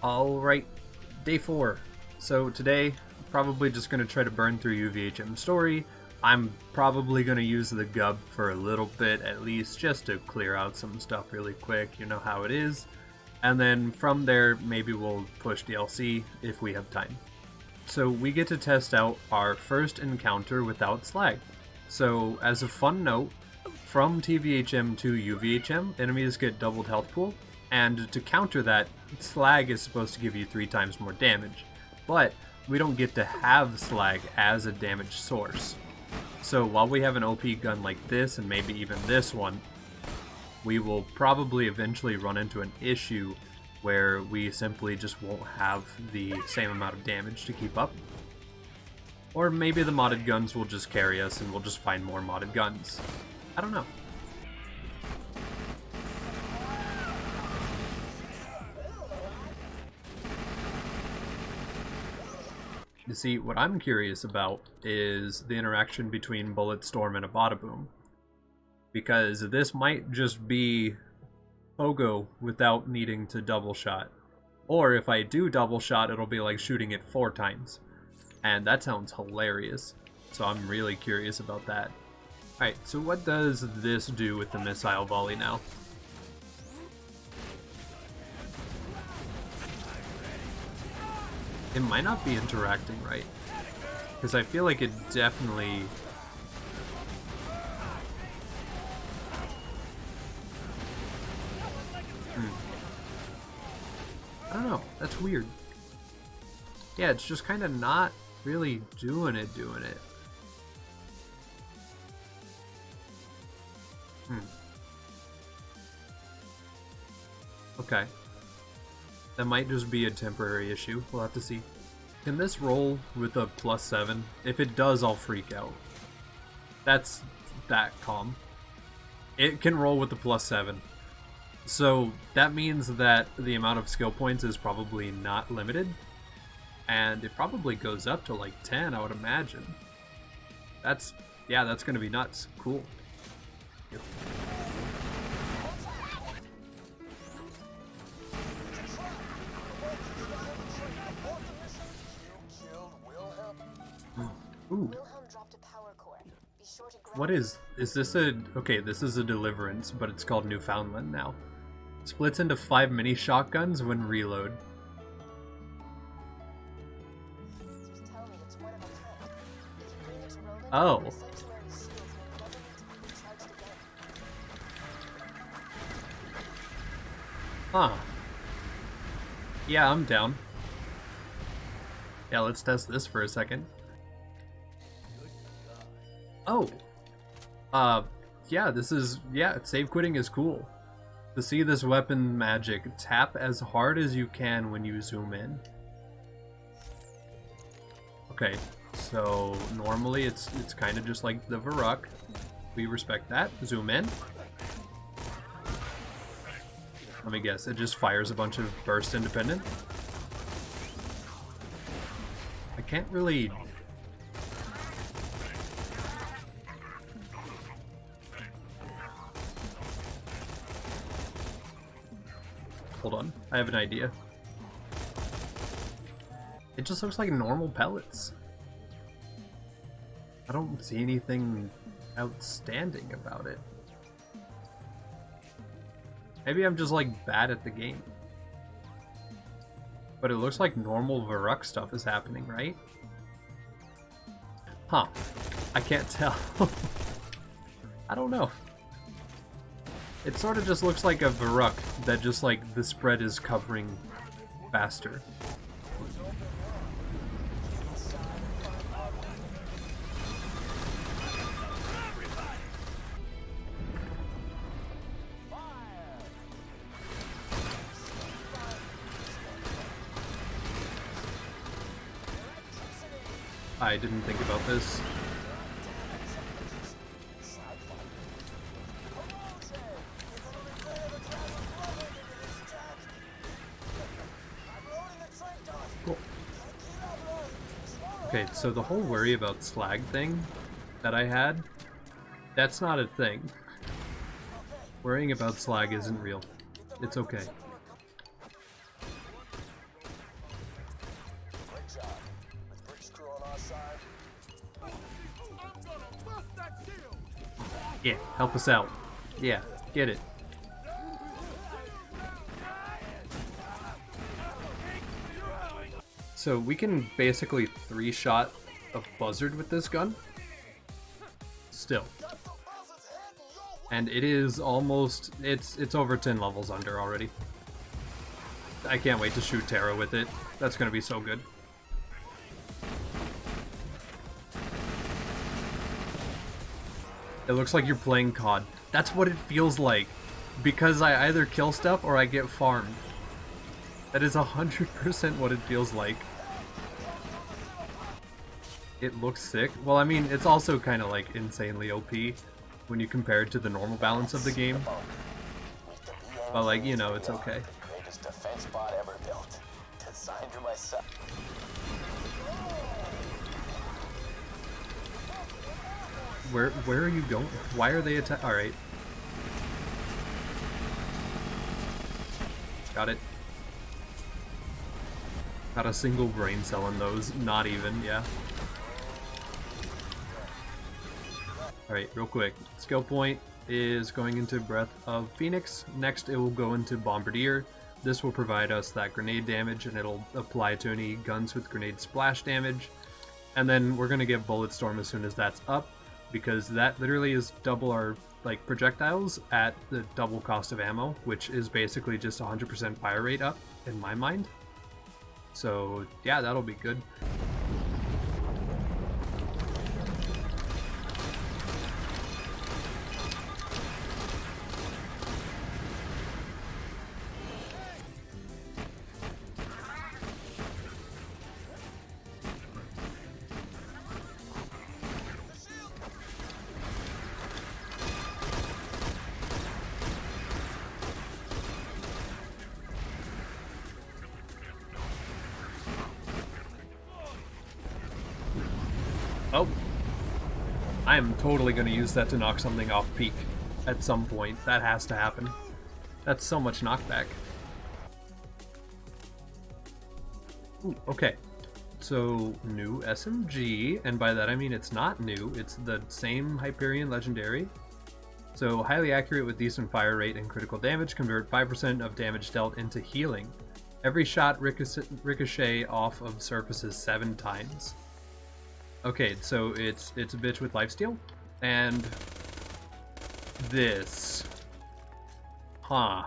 Alright, day 4. So today, I'm probably just going to try to burn through UVHM story. I'm probably going to use the gub for a little bit at least, just to clear out some stuff really quick, you know how it is. And then from there, maybe we'll push DLC if we have time. So we get to test out our first encounter without slag. So as a fun note, from TVHM to UVHM, enemies get doubled health pool, and to counter that, slag is supposed to give you 3 times more damage, but we don't get to have slag as a damage source. So while we have an OP gun like this, and maybe even this one, we will probably eventually run into an issue where we simply just won't have the same amount of damage to keep up. Or maybe the modded guns will just carry us and we'll just find more modded guns. I don't know. You see, what I'm curious about is the interaction between Bulletstorm and a Bada-Boom. Because this might just be Pogo without needing to double shot. Or if I do double shot, it'll be like shooting it 4 times. And that sounds hilarious. So I'm really curious about that. Alright, so what does this do with the missile volley now? It might not be interacting right. Because I feel like it definitely... I don't know, that's weird. Yeah, it's just kind of not really doing it. Okay. That might just be a temporary issue. We'll have to see. Can this roll with a +7? If it does, I'll freak out. That's that calm. It can roll with the +7. So that means that the amount of skill points is probably not limited. And it probably goes up to like 10, I would imagine. That's going to be nuts. Cool. Yep. Ooh. What is this okay, this is a Deliverance, but it's called Newfoundland now. Splits into 5 mini shotguns when reload. Oh. Huh. Yeah, I'm down. Yeah, let's test this for a second. Oh. Yeah, save quitting is cool. To see this weapon magic, tap as hard as you can when you zoom in. Okay, so normally it's kind of just like the Varrock. We respect that. Zoom in. Let me guess, it just fires a bunch of burst independent? I can't really... Hold on, I have an idea. It just looks like normal pellets. I don't see anything outstanding about it. Maybe I'm just like bad at the game. But it looks like normal Varrock stuff is happening, right? Huh. I can't tell. I don't know. It sort of just looks like a Varrock that just like the spread is covering faster. I didn't think about this. Cool. Okay, so the whole worry about slag thing that I had, that's not a thing. Worrying about slag isn't real. It's okay. Yeah, help us out. Yeah, get it. So we can basically 3-shot a buzzard with this gun. Still. And it is almost, it's over 10 levels under already. I can't wait to shoot Terra with it. That's gonna be so good. It looks like you're playing COD. That's what it feels like. Because I either kill stuff or I get farmed. That is 100% what it feels like. It looks sick. Well, I mean, it's also kind of like insanely OP when you compare it to the normal balance of the game. But like, you know, it's okay. Greatest defense bot ever built. Designed to myself. Where are you going? Why are they attack? All right. Got it. Not a single brain cell in those. Not even, yeah. Alright, real quick. Skill point is going into Breath of Phoenix. Next, it will go into Bombardier. This will provide us that grenade damage, and it'll apply to any guns with grenade splash damage. And then we're going to get Bullet Storm as soon as that's up, because that literally is double our like projectiles at the double cost of ammo, which is basically just 100% fire rate up in my mind. So yeah, that'll be good. Oh, I am totally going to use that to knock something off peak at some point. That has to happen. That's so much knockback. Ooh, okay. So, new SMG, and by that I mean it's not new, it's the same Hyperion Legendary. So, highly accurate with decent fire rate and critical damage, convert 5% of damage dealt into healing. Every shot ricochet off of surfaces 7 times. Okay, so it's a bitch with Lifesteal, and this. Huh.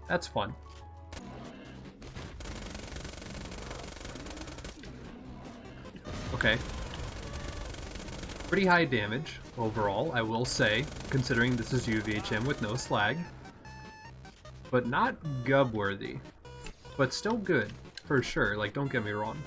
That's fun. Okay. Pretty high damage overall, I will say, considering this is UVHM with no slag. But not gub-worthy. But still good. For sure, like, don't get me wrong.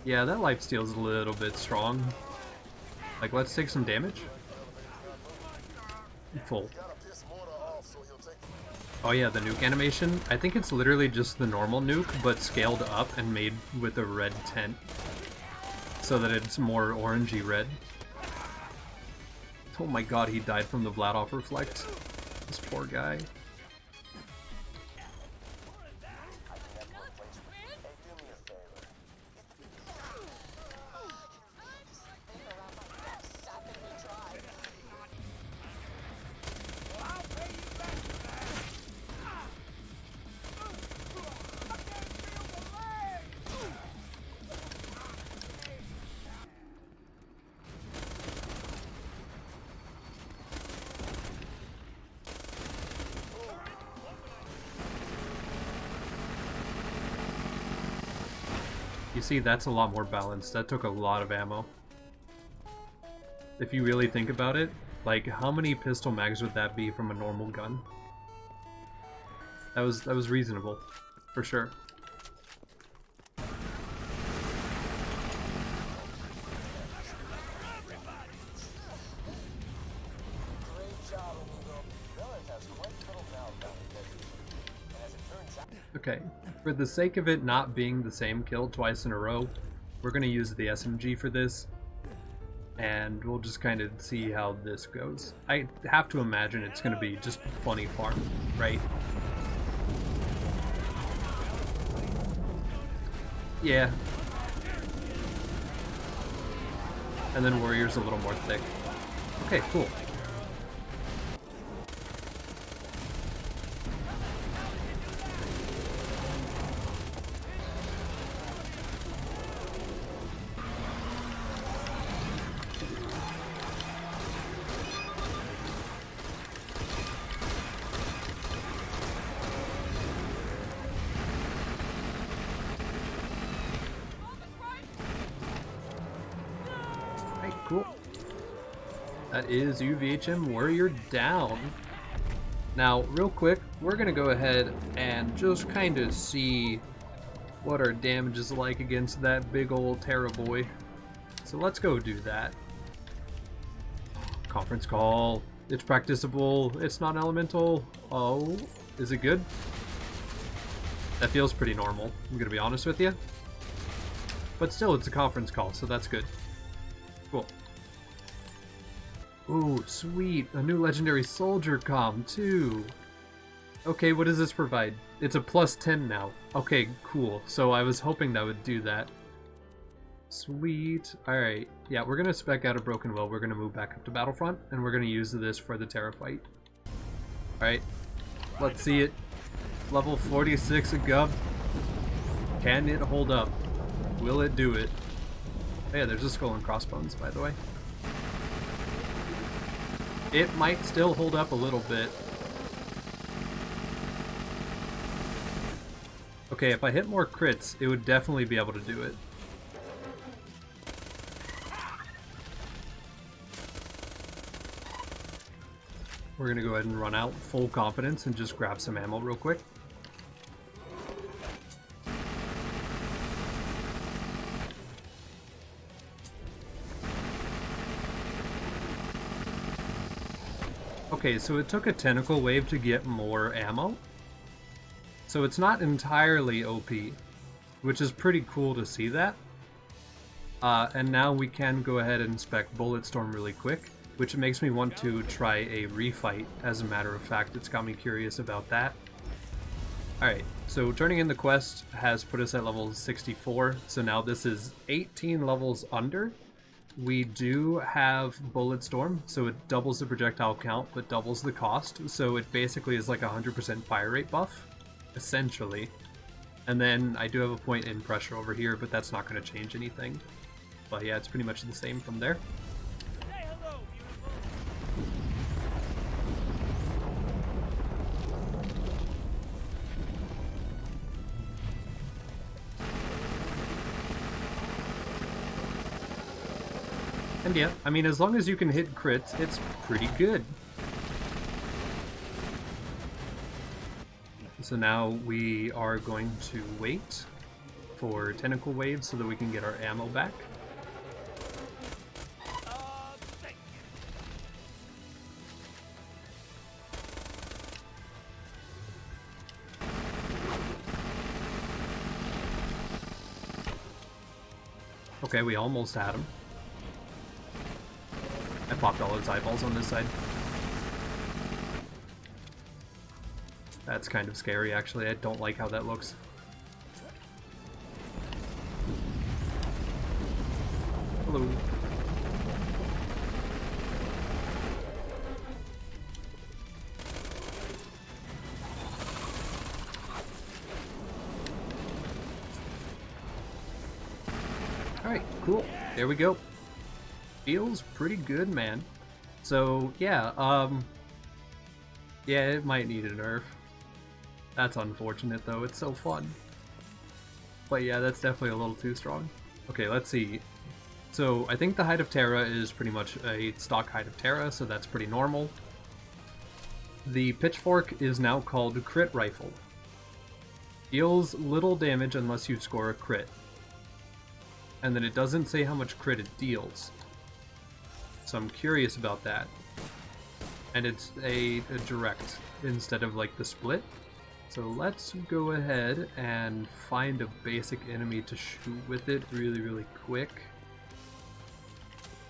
Yeah, that lifesteal's a little bit strong. Like, let's take some damage. Full. Oh yeah, the nuke animation. I think it's literally just the normal nuke, but scaled up and made with a red tint. So that it's more orangey red. Oh my god, he died from the Vladoff reflect. This poor guy. You see, that's a lot more balanced. That took a lot of ammo. If you really think about it, like, how many pistol mags would that be from a normal gun? That was reasonable, for sure. For the sake of it not being the same kill twice in a row, we're going to use the SMG for this. And we'll just kind of see how this goes. I have to imagine it's going to be just funny farm, right? Yeah. And then Warrior's a little more thick. Okay, cool. Cool. That is UVHM Warrior down. Now, real quick, we're going to go ahead and just kind of see what our damage is like against that big old Terra boy. So let's go do that. Conference call. It's practicable. It's not elemental. Oh, is it good? That feels pretty normal, I'm going to be honest with you. But still, it's a conference call, so that's good. Cool. Ooh, sweet. A new legendary soldier comm, too. Okay, what does this provide? It's a +10 now. Okay, cool. So I was hoping that would do that. Sweet. Alright. Yeah, we're going to spec out a Broken Will. We're going to move back up to Battlefront, and we're going to use this for the Terra fight. Alright. Let's see it. Level 46 of Gub. Can it hold up? Will it do it? Oh yeah, there's a skull and crossbones, by the way. It might still hold up a little bit. Okay, if I hit more crits, it would definitely be able to do it. We're gonna go ahead and run out full confidence and just grab some ammo real quick. Okay, so it took a tentacle wave to get more ammo. So it's not entirely OP, which is pretty cool to see that. And now we can go ahead and spec Bulletstorm really quick, which makes me want to try a refight. As a matter of fact, it's got me curious about that. Alright, so turning in the quest has put us at level 64, so now this is 18 levels under. We do have Bulletstorm, so it doubles the projectile count, but doubles the cost, so it basically is like a 100% fire rate buff, essentially. And then I do have a point in pressure over here, but that's not going to change anything. But yeah, it's pretty much the same from there. And yeah, I mean, as long as you can hit crits, it's pretty good. So now we are going to wait for tentacle waves so that we can get our ammo back. Okay, we almost had him. I popped all his eyeballs on this side. That's kind of scary, actually. I don't like how that looks. Hello. Alright, cool. There we go. Feels pretty good, man. So, yeah, yeah, it might need a nerf. That's unfortunate, though. It's so fun. But yeah, that's definitely a little too strong. Okay, let's see. So, I think the height of Terra is pretty much a stock height of Terra, so that's pretty normal. The Pitchfork is now called Crit Rifle. Deals little damage unless you score a crit. And then it doesn't say how much crit it deals. So I'm curious about that. And it's a direct instead of like the split. So let's go ahead and find a basic enemy to shoot with it really quick.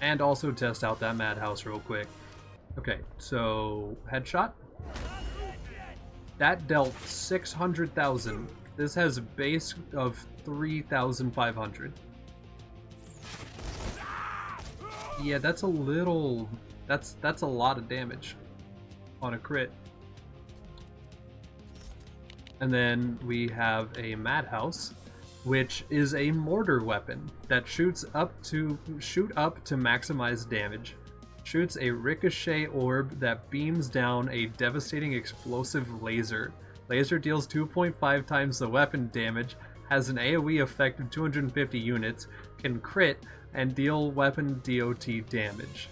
And also test out that madhouse real quick. Okay, so headshot. That dealt 600,000. This has a base of 3,500. Yeah, that's a little... That's a lot of damage on a crit. And then we have a madhouse, which is a mortar weapon that shoots up to maximize damage. Shoots a ricochet orb that beams down a devastating explosive laser. Laser deals 2.5 times the weapon damage, has an AoE effect of 250 units, can crit, and deal weapon DOT damage.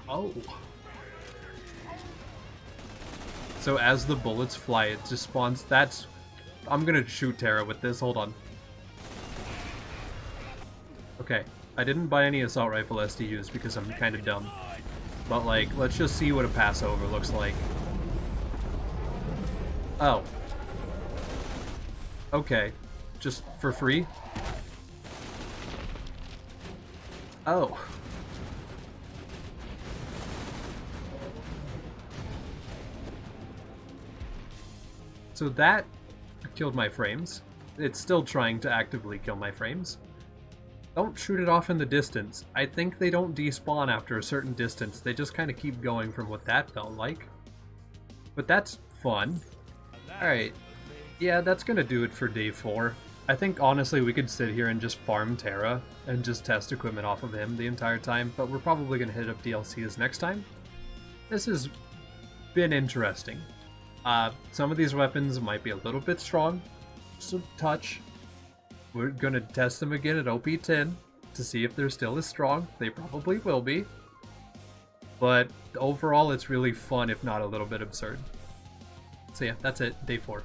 Oh. So as the bullets fly, it just spawns... That's... I'm gonna shoot Terra with this, hold on. Okay, I didn't buy any assault rifle SDUs because I'm kinda dumb. But like, let's just see what a passover looks like. Oh. Okay. Just for free? Oh. So that killed my frames. It's still trying to actively kill my frames. Don't shoot it off in the distance. I think they don't despawn after a certain distance. They just kind of keep going from what that felt like. But that's fun. Alright. Yeah, that's gonna do it for day 4. I think honestly we could sit here and just farm Terra and just test equipment off of him the entire time, but we're probably gonna hit up DLCs next time. This has been interesting. Some of these weapons might be a little bit strong, just a touch. We're gonna test them again at OP10 to see if they're still as strong. They probably will be. But overall, it's really fun, if not a little bit absurd. So yeah, that's it. Day 4.